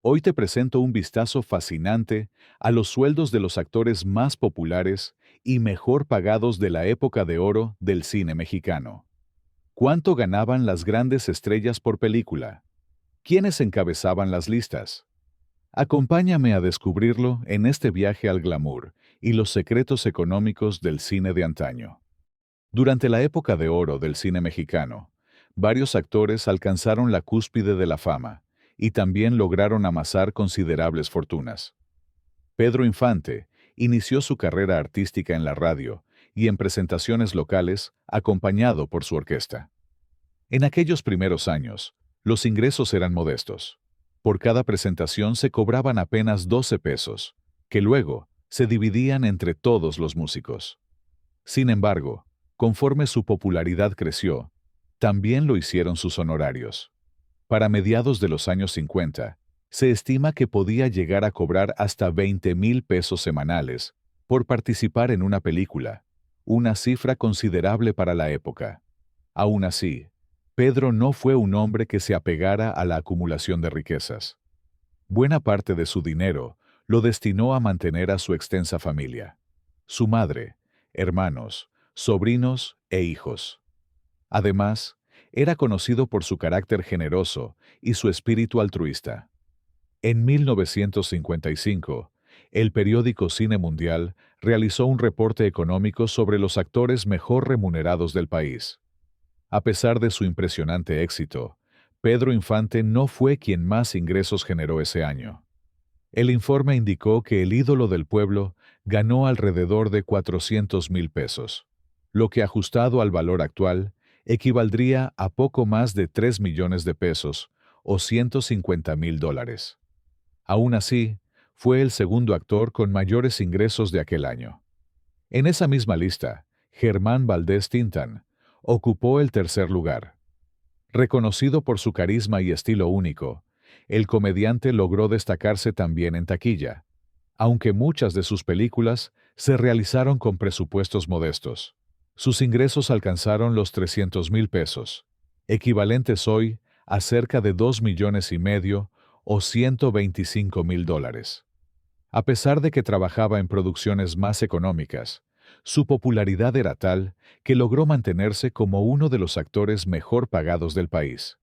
Hoy te presento un vistazo fascinante a los sueldos de los actores más populares y mejor pagados de la época de oro del cine mexicano. ¿Cuánto ganaban las grandes estrellas por película? ¿Quiénes encabezaban las listas? Acompáñame a descubrirlo en este viaje al glamour y los secretos económicos del cine de antaño. Durante la época de oro del cine mexicano, varios actores alcanzaron la cúspide de la fama y también lograron amasar considerables fortunas. Pedro Infante inició su carrera artística en la radio y en presentaciones locales, acompañado por su orquesta. En aquellos primeros años, los ingresos eran modestos. Por cada presentación se cobraban apenas 12 pesos, que luego se dividían entre todos los músicos. Sin embargo, conforme su popularidad creció, también lo hicieron sus honorarios. Para mediados de los años 50, se estima que podía llegar a cobrar hasta 20,000 pesos semanales por participar en una película, una cifra considerable para la época. Aún así, Pedro no fue un hombre que se apegara a la acumulación de riquezas. Buena parte de su dinero lo destinó a mantener a su extensa familia: su madre, hermanos, sobrinos e hijos. Además, era conocido por su carácter generoso y su espíritu altruista. En 1955, el periódico Cine Mundial realizó un reporte económico sobre los actores mejor remunerados del país. A pesar de su impresionante éxito, Pedro Infante no fue quien más ingresos generó ese año. El informe indicó que el ídolo del pueblo ganó alrededor de 400,000 pesos, lo que ajustado al valor actual equivaldría a poco más de 3 millones de pesos o $150,000. Aún así, fue el segundo actor con mayores ingresos de aquel año. En esa misma lista, Germán Valdés Tintán ocupó el tercer lugar. Reconocido por su carisma y estilo único, el comediante logró destacarse también en taquilla, aunque muchas de sus películas se realizaron con presupuestos modestos. Sus ingresos alcanzaron los 300,000 pesos, equivalentes hoy a cerca de 2,5 millones o $125,000. A pesar de que trabajaba en producciones más económicas, su popularidad era tal que logró mantenerse como uno de los actores mejor pagados del país.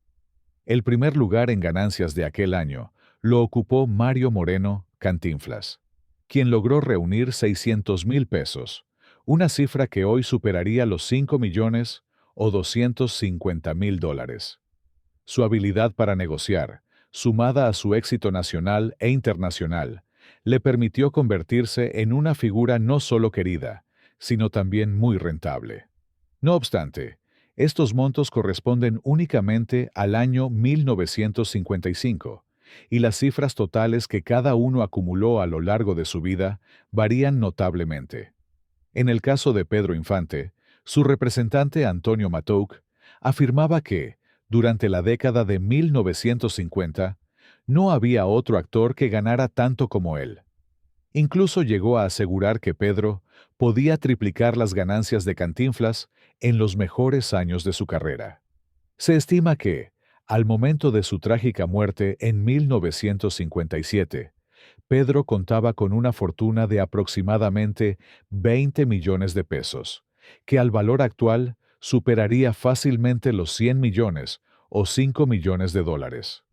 El primer lugar en ganancias de aquel año lo ocupó Mario Moreno Cantinflas, quien logró reunir 600,000 pesos, una cifra que hoy superaría los 5 millones o $250,000. Su habilidad para negociar, sumada a su éxito nacional e internacional, le permitió convertirse en una figura no solo querida, sino también muy rentable. No obstante, estos montos corresponden únicamente al año 1955, y las cifras totales que cada uno acumuló a lo largo de su vida varían notablemente. En el caso de Pedro Infante, su representante Antonio Matouk afirmaba que, durante la década de 1950, no había otro actor que ganara tanto como él. Incluso llegó a asegurar que Pedro podía triplicar las ganancias de Cantinflas en los mejores años de su carrera. Se estima que, al momento de su trágica muerte en 1957, Pedro contaba con una fortuna de aproximadamente 20 millones de pesos, que al valor actual superaría fácilmente los 100 millones o 5 millones de dólares.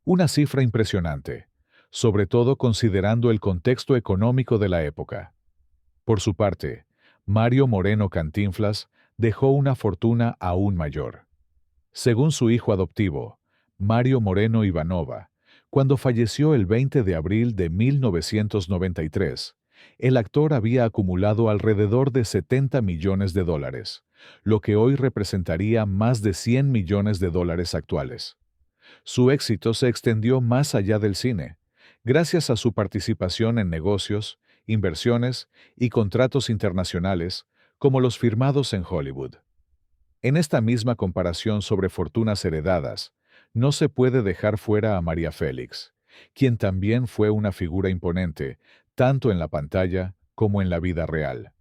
Una cifra impresionante, sobre todo considerando el contexto económico de la época. Por su parte, Mario Moreno Cantinflas dejó una fortuna aún mayor. Según su hijo adoptivo, Mario Moreno Ivanova, cuando falleció el 20 de abril de 1993, el actor había acumulado alrededor de 70 millones de dólares, lo que hoy representaría más de 100 millones de dólares actuales. Su éxito se extendió más allá del cine, gracias a su participación en negocios, inversiones y contratos internacionales, como los firmados en Hollywood. En esta misma comparación sobre fortunas heredadas, no se puede dejar fuera a María Félix, quien también fue una figura imponente, tanto en la pantalla como en la vida real.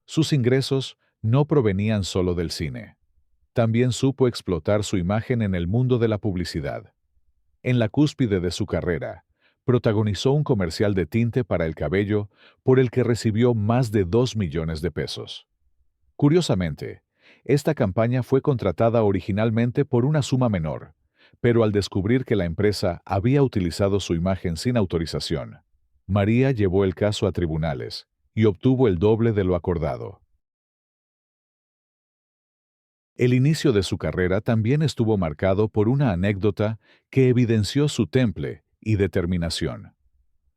Sus ingresos no provenían solo del cine. También supo explotar su imagen en el mundo de la publicidad. En la cúspide de su carrera, protagonizó un comercial de tinte para el cabello por el que recibió más de 2 millones de pesos. Curiosamente, esta campaña fue contratada originalmente por una suma menor, pero al descubrir que la empresa había utilizado su imagen sin autorización, María llevó el caso a tribunales y obtuvo el doble de lo acordado. El inicio de su carrera también estuvo marcado por una anécdota que evidenció su temple y determinación.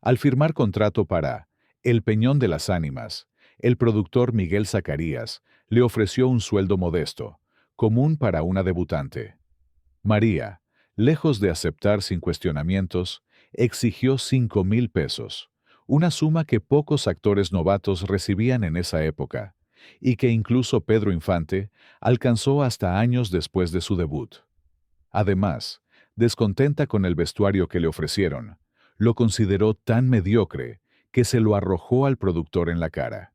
Al firmar contrato para El Peñón de las Ánimas, el productor Miguel Zacarías le ofreció un sueldo modesto, común para una debutante. María, lejos de aceptar sin cuestionamientos, exigió 5,000 pesos, una suma que pocos actores novatos recibían en esa época, y que incluso Pedro Infante alcanzó hasta años después de su debut. Además, descontenta con el vestuario que le ofrecieron, lo consideró tan mediocre que se lo arrojó al productor en la cara.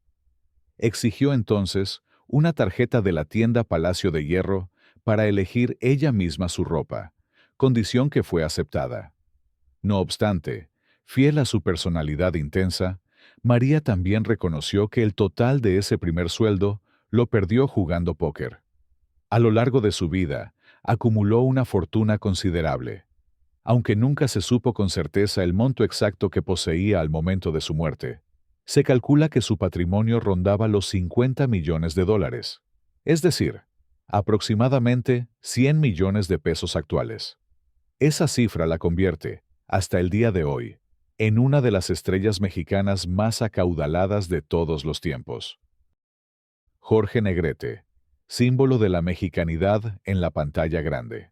Exigió entonces una tarjeta de la tienda Palacio de Hierro para elegir ella misma su ropa, condición que fue aceptada. No obstante, fiel a su personalidad intensa, María también reconoció que el total de ese primer sueldo lo perdió jugando póker. A lo largo de su vida, acumuló una fortuna considerable. Aunque nunca se supo con certeza el monto exacto que poseía al momento de su muerte, se calcula que su patrimonio rondaba los 50 millones de dólares, es decir, aproximadamente 100 millones de pesos actuales. Esa cifra la convierte, hasta el día de hoy, en una de las estrellas mexicanas más acaudaladas de todos los tiempos. Jorge Negrete, símbolo de la mexicanidad en la pantalla grande.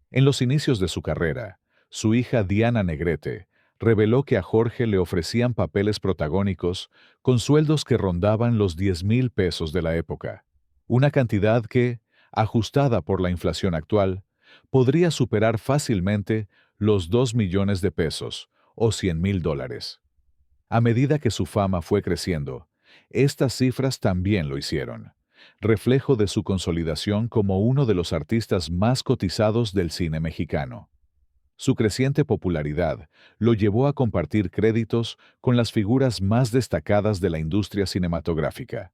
En los inicios de su carrera, su hija Diana Negrete reveló que a Jorge le ofrecían papeles protagónicos con sueldos que rondaban los 10,000 pesos de la época, una cantidad que, ajustada por la inflación actual, podría superar fácilmente los 2 millones de pesos o 100,000 dólares. A medida que su fama fue creciendo, estas cifras también lo hicieron, reflejo de su consolidación como uno de los artistas más cotizados del cine mexicano. Su creciente popularidad lo llevó a compartir créditos con las figuras más destacadas de la industria cinematográfica,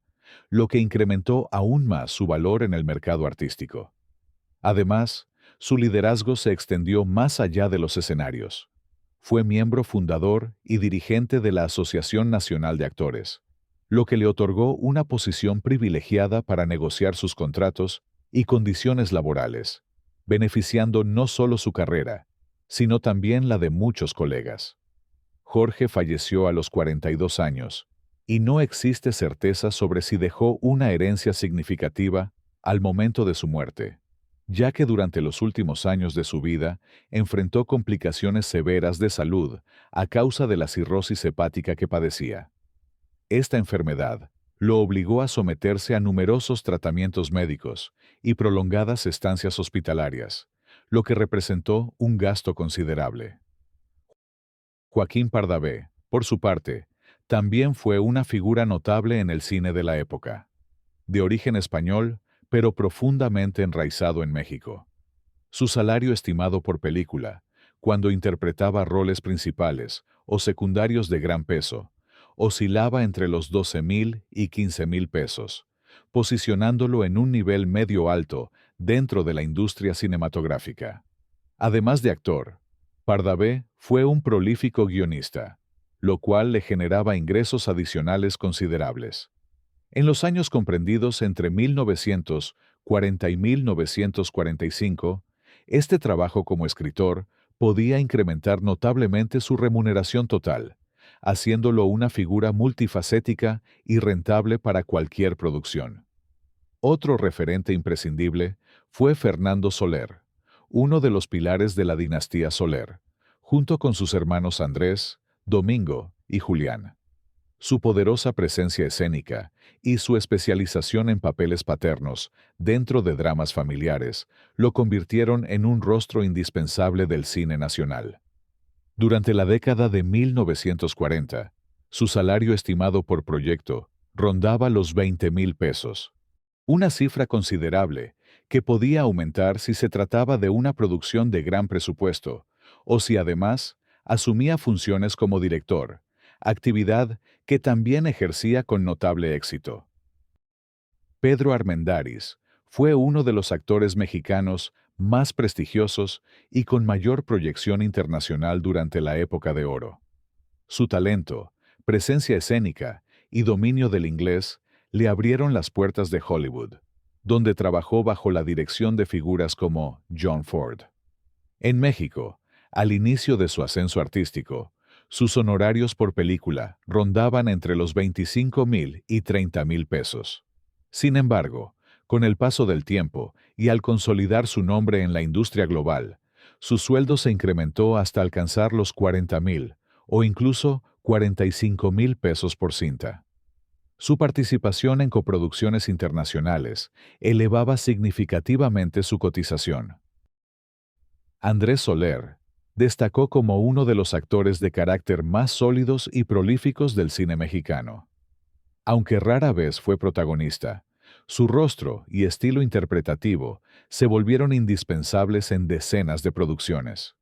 lo que incrementó aún más su valor en el mercado artístico. Además, su liderazgo se extendió más allá de los escenarios. Fue miembro fundador y dirigente de la Asociación Nacional de Actores, lo que le otorgó una posición privilegiada para negociar sus contratos y condiciones laborales, beneficiando no solo su carrera, sino también la de muchos colegas. Jorge falleció a los 42 años, y no existe certeza sobre si dejó una herencia significativa al momento de su muerte, ya que durante los últimos años de su vida enfrentó complicaciones severas de salud a causa de la cirrosis hepática que padecía. Esta enfermedad lo obligó a someterse a numerosos tratamientos médicos y prolongadas estancias hospitalarias, lo que representó un gasto considerable. Joaquín Pardavé, por su parte, también fue una figura notable en el cine de la época. De origen español, pero profundamente enraizado en México. Su salario estimado por película, cuando interpretaba roles principales o secundarios de gran peso, oscilaba entre los 12,000 y 15,000 pesos, posicionándolo en un nivel medio alto dentro de la industria cinematográfica. Además de actor, Pardavé fue un prolífico guionista, lo cual le generaba ingresos adicionales considerables. En los años comprendidos entre 1940 y 1945, este trabajo como escritor podía incrementar notablemente su remuneración total, haciéndolo una figura multifacética y rentable para cualquier producción. Otro referente imprescindible fue Fernando Soler, uno de los pilares de la dinastía Soler, junto con sus hermanos Andrés, Domingo y Julián. Su poderosa presencia escénica y su especialización en papeles paternos dentro de dramas familiares lo convirtieron en un rostro indispensable del cine nacional. Durante la década de 1940, su salario estimado por proyecto rondaba los 20,000 pesos, una cifra considerable que podía aumentar si se trataba de una producción de gran presupuesto o si además asumía funciones como director, actividad que también ejercía con notable éxito. Pedro Armendáriz fue uno de los actores mexicanos más prestigiosos y con mayor proyección internacional durante la época de oro. Su talento, presencia escénica y dominio del inglés le abrieron las puertas de Hollywood, donde trabajó bajo la dirección de figuras como John Ford. En México, al inicio de su ascenso artístico, sus honorarios por película rondaban entre los 25,000 y 30,000 pesos. Sin embargo, con el paso del tiempo y al consolidar su nombre en la industria global, su sueldo se incrementó hasta alcanzar los 40,000 o incluso 45,000 pesos por cinta. Su participación en coproducciones internacionales elevaba significativamente su cotización. Andrés Soler destacó como uno de los actores de carácter más sólidos y prolíficos del cine mexicano. Aunque rara vez fue protagonista, su rostro y estilo interpretativo se volvieron indispensables en decenas de producciones.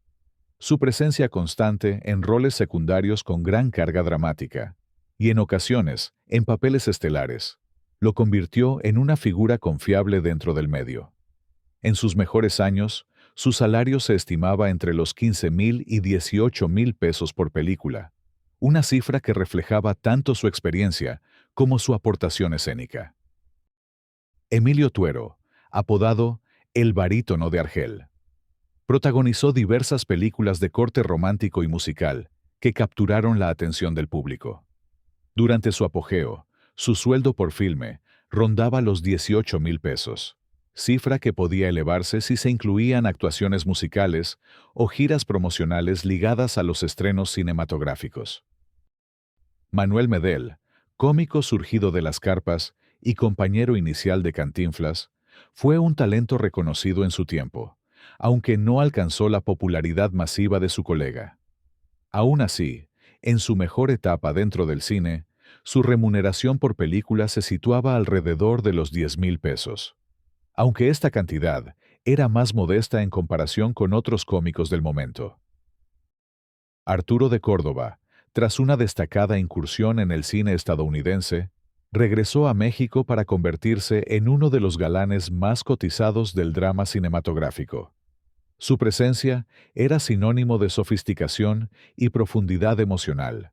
Su presencia constante en roles secundarios con gran carga dramática, y en ocasiones en papeles estelares, lo convirtió en una figura confiable dentro del medio. En sus mejores años, su salario se estimaba entre los 15,000 y 18,000 pesos por película, una cifra que reflejaba tanto su experiencia como su aportación escénica. Emilio Tuero, apodado El Barítono de Argel, protagonizó diversas películas de corte romántico y musical que capturaron la atención del público. Durante su apogeo, su sueldo por filme rondaba los 18,000 pesos, cifra que podía elevarse si se incluían actuaciones musicales o giras promocionales ligadas a los estrenos cinematográficos. Manuel Medel, cómico surgido de las carpas y compañero inicial de Cantinflas, fue un talento reconocido en su tiempo, aunque no alcanzó la popularidad masiva de su colega. Aún así, en su mejor etapa dentro del cine, su remuneración por película se situaba alrededor de los 10,000 pesos. Aunque esta cantidad era más modesta en comparación con otros cómicos del momento. Arturo de Córdoba, tras una destacada incursión en el cine estadounidense, regresó a México para convertirse en uno de los galanes más cotizados del drama cinematográfico. Su presencia era sinónimo de sofisticación y profundidad emocional,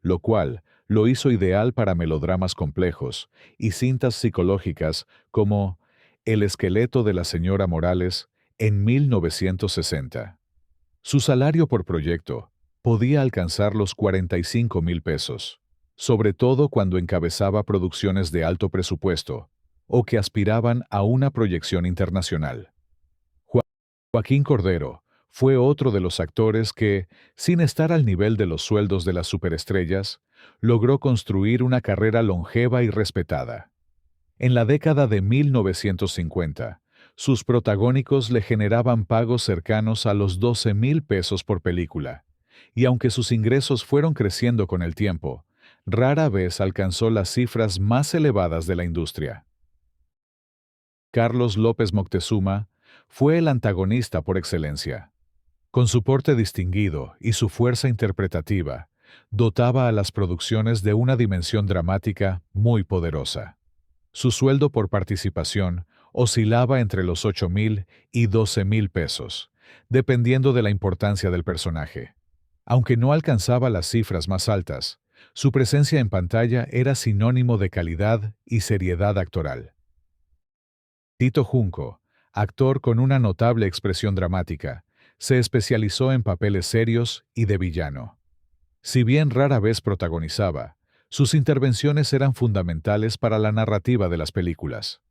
lo cual lo hizo ideal para melodramas complejos y cintas psicológicas como El esqueleto de la señora Morales en 1960. Su salario por proyecto podía alcanzar los 45,000 pesos, sobre todo cuando encabezaba producciones de alto presupuesto o que aspiraban a una proyección internacional. Joaquín Cordero fue otro de los actores que, sin estar al nivel de los sueldos de las superestrellas, logró construir una carrera longeva y respetada. En la década de 1950, sus protagónicos le generaban pagos cercanos a los 12,000 pesos por película, y aunque sus ingresos fueron creciendo con el tiempo, rara vez alcanzó las cifras más elevadas de la industria. Carlos López Moctezuma fue el antagonista por excelencia. Con su porte distinguido y su fuerza interpretativa, dotaba a las producciones de una dimensión dramática muy poderosa. Su sueldo por participación oscilaba entre los 8,000 y 12,000 pesos, dependiendo de la importancia del personaje. Aunque no alcanzaba las cifras más altas, su presencia en pantalla era sinónimo de calidad y seriedad actoral. Tito Junco, actor con una notable expresión dramática, se especializó en papeles serios y de villano. Si bien rara vez protagonizaba, sus intervenciones eran fundamentales para la narrativa de las películas.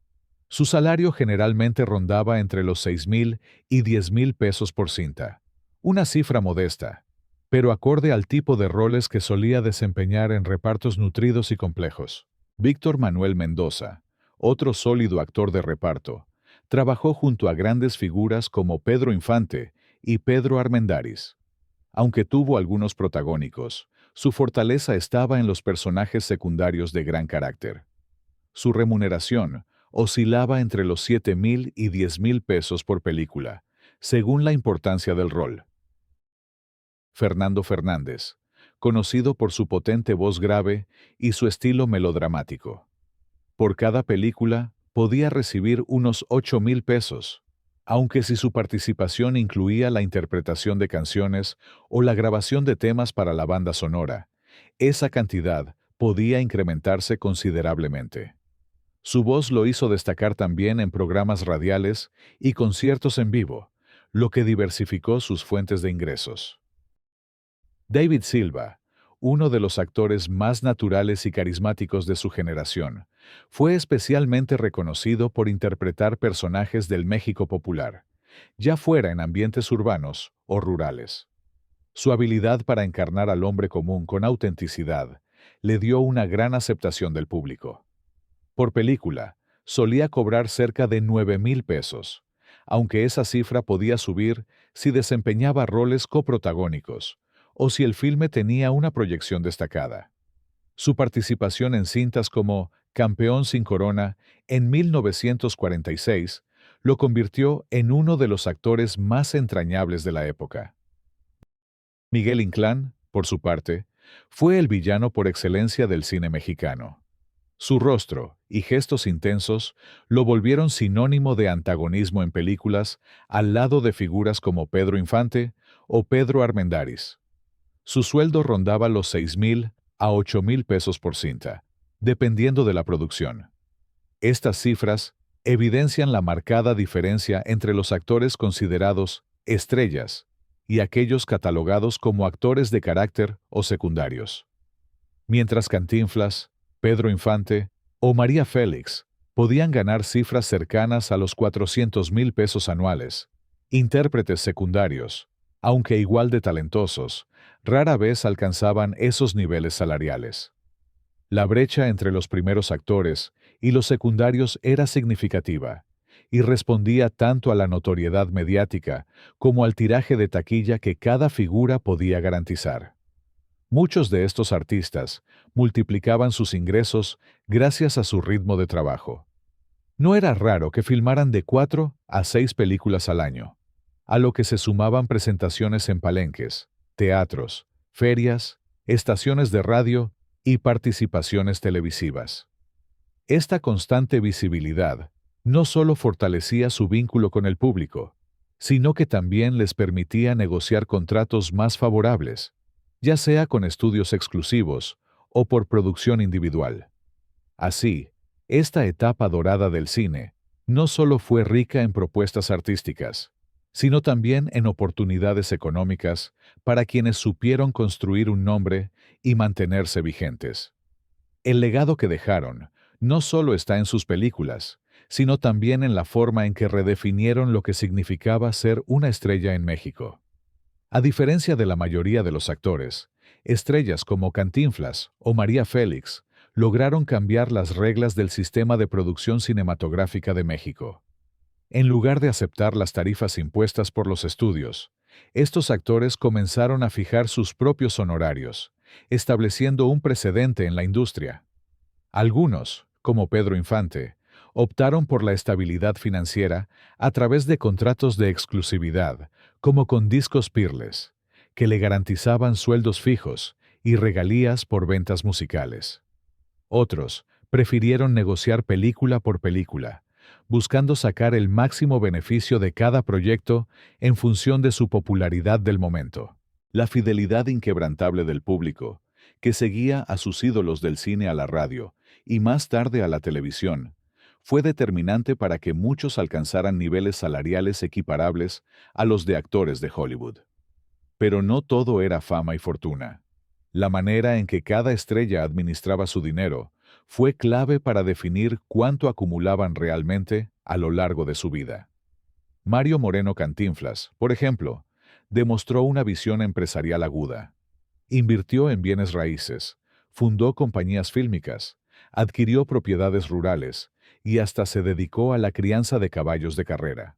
Su salario generalmente rondaba entre los 6,000 y 10,000 pesos por cinta, una cifra modesta, pero acorde al tipo de roles que solía desempeñar en repartos nutridos y complejos. Víctor Manuel Mendoza, otro sólido actor de reparto, trabajó junto a grandes figuras como Pedro Infante y Pedro Armendáriz. Aunque tuvo algunos protagónicos, su fortaleza estaba en los personajes secundarios de gran carácter. Su remuneración oscilaba entre los 7,000 y 10,000 pesos por película, según la importancia del rol. Fernando Fernández, conocido por su potente voz grave y su estilo melodramático. Por cada película, podía recibir unos 8,000 pesos, aunque si su participación incluía la interpretación de canciones o la grabación de temas para la banda sonora, esa cantidad podía incrementarse considerablemente. Su voz lo hizo destacar también en programas radiales y conciertos en vivo, lo que diversificó sus fuentes de ingresos. David Silva, uno de los actores más naturales y carismáticos de su generación, fue especialmente reconocido por interpretar personajes del México popular, ya fuera en ambientes urbanos o rurales. Su habilidad para encarnar al hombre común con autenticidad le dio una gran aceptación del público. Por película, solía cobrar cerca de 9,000 pesos, aunque esa cifra podía subir si desempeñaba roles coprotagónicos o si el filme tenía una proyección destacada. Su participación en cintas como Campeón sin Corona en 1946 lo convirtió en uno de los actores más entrañables de la época. Miguel Inclán, por su parte, fue el villano por excelencia del cine mexicano. Su rostro y gestos intensos lo volvieron sinónimo de antagonismo en películas al lado de figuras como Pedro Infante o Pedro Armendáriz. Su sueldo rondaba los 6,000 a 8,000 pesos por cinta, dependiendo de la producción. Estas cifras evidencian la marcada diferencia entre los actores considerados estrellas y aquellos catalogados como actores de carácter o secundarios. Mientras Cantinflas, Pedro Infante o María Félix podían ganar cifras cercanas a los 400,000 pesos anuales, intérpretes secundarios, aunque igual de talentosos, rara vez alcanzaban esos niveles salariales. La brecha entre los primeros actores y los secundarios era significativa, y respondía tanto a la notoriedad mediática como al tiraje de taquilla que cada figura podía garantizar. Muchos de estos artistas multiplicaban sus ingresos gracias a su ritmo de trabajo. No era raro que filmaran de 4 a 6 películas al año, a lo que se sumaban presentaciones en palenques, teatros, ferias, estaciones de radio y participaciones televisivas. Esta constante visibilidad no solo fortalecía su vínculo con el público, sino que también les permitía negociar contratos más favorables, ya sea con estudios exclusivos o por producción individual. Así, esta etapa dorada del cine no solo fue rica en propuestas artísticas, sino también en oportunidades económicas para quienes supieron construir un nombre y mantenerse vigentes. El legado que dejaron no solo está en sus películas, sino también en la forma en que redefinieron lo que significaba ser una estrella en México. A diferencia de la mayoría de los actores, estrellas como Cantinflas o María Félix lograron cambiar las reglas del sistema de producción cinematográfica de México. En lugar de aceptar las tarifas impuestas por los estudios, estos actores comenzaron a fijar sus propios honorarios, estableciendo un precedente en la industria. Algunos, como Pedro Infante, optaron por la estabilidad financiera a través de contratos de exclusividad, como con Discos Peerless, que le garantizaban sueldos fijos y regalías por ventas musicales. Otros prefirieron negociar película por película, buscando sacar el máximo beneficio de cada proyecto en función de su popularidad del momento. La fidelidad inquebrantable del público, que seguía a sus ídolos del cine a la radio y más tarde a la televisión, fue determinante para que muchos alcanzaran niveles salariales equiparables a los de actores de Hollywood. Pero no todo era fama y fortuna. La manera en que cada estrella administraba su dinero fue clave para definir cuánto acumulaban realmente a lo largo de su vida. Mario Moreno Cantinflas, por ejemplo, demostró una visión empresarial aguda. Invirtió en bienes raíces, fundó compañías fílmicas, adquirió propiedades rurales y hasta se dedicó a la crianza de caballos de carrera.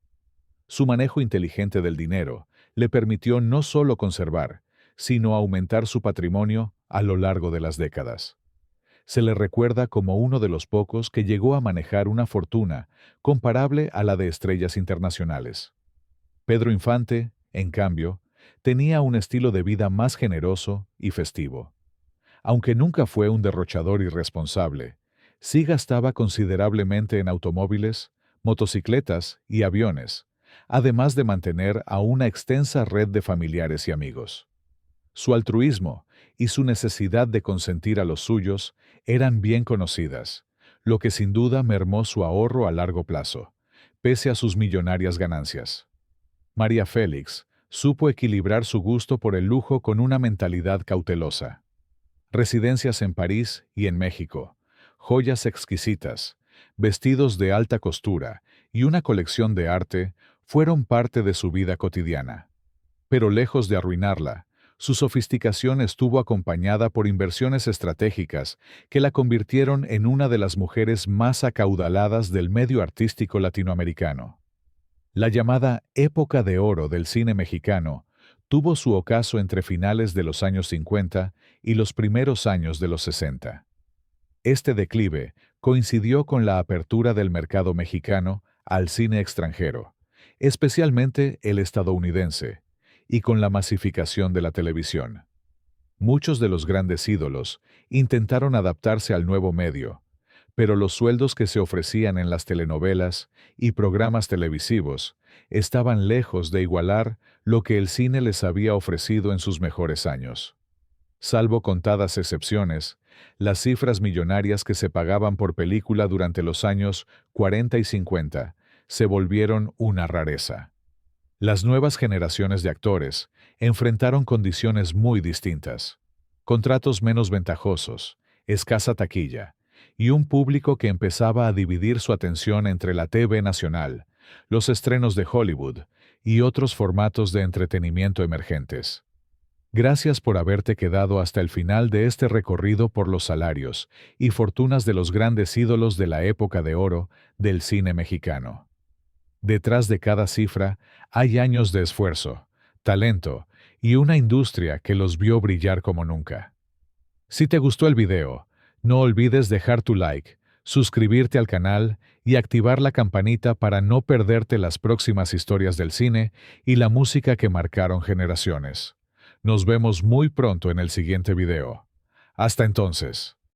Su manejo inteligente del dinero le permitió no solo conservar, sino aumentar su patrimonio a lo largo de las décadas. Se le recuerda como uno de los pocos que llegó a manejar una fortuna comparable a la de estrellas internacionales. Pedro Infante, en cambio, tenía un estilo de vida más generoso y festivo. Aunque nunca fue un derrochador irresponsable, sí gastaba considerablemente en automóviles, motocicletas y aviones, además de mantener a una extensa red de familiares y amigos. Su altruismo y su necesidad de consentir a los suyos eran bien conocidas, lo que sin duda mermó su ahorro a largo plazo, pese a sus millonarias ganancias. María Félix supo equilibrar su gusto por el lujo con una mentalidad cautelosa. Residencias en París y en México, joyas exquisitas, vestidos de alta costura y una colección de arte fueron parte de su vida cotidiana. Pero lejos de arruinarla, su sofisticación estuvo acompañada por inversiones estratégicas que la convirtieron en una de las mujeres más acaudaladas del medio artístico latinoamericano. La llamada época de oro del cine mexicano tuvo su ocaso entre finales de los años 50 y los primeros años de los 60. Este declive coincidió con la apertura del mercado mexicano al cine extranjero, especialmente el estadounidense, y con la masificación de la televisión. Muchos de los grandes ídolos intentaron adaptarse al nuevo medio, pero los sueldos que se ofrecían en las telenovelas y programas televisivos estaban lejos de igualar lo que el cine les había ofrecido en sus mejores años. Salvo contadas excepciones, las cifras millonarias que se pagaban por película durante los años 40 y 50 se volvieron una rareza. Las nuevas generaciones de actores enfrentaron condiciones muy distintas. Contratos menos ventajosos, escasa taquilla, y un público que empezaba a dividir su atención entre la TV nacional, los estrenos de Hollywood y otros formatos de entretenimiento emergentes. Gracias por haberte quedado hasta el final de este recorrido por los salarios y fortunas de los grandes ídolos de la época de oro del cine mexicano. Detrás de cada cifra hay años de esfuerzo, talento y una industria que los vio brillar como nunca. Si te gustó el video, no olvides dejar tu like, suscribirte al canal y activar la campanita para no perderte las próximas historias del cine y la música que marcaron generaciones. Nos vemos muy pronto en el siguiente video. Hasta entonces.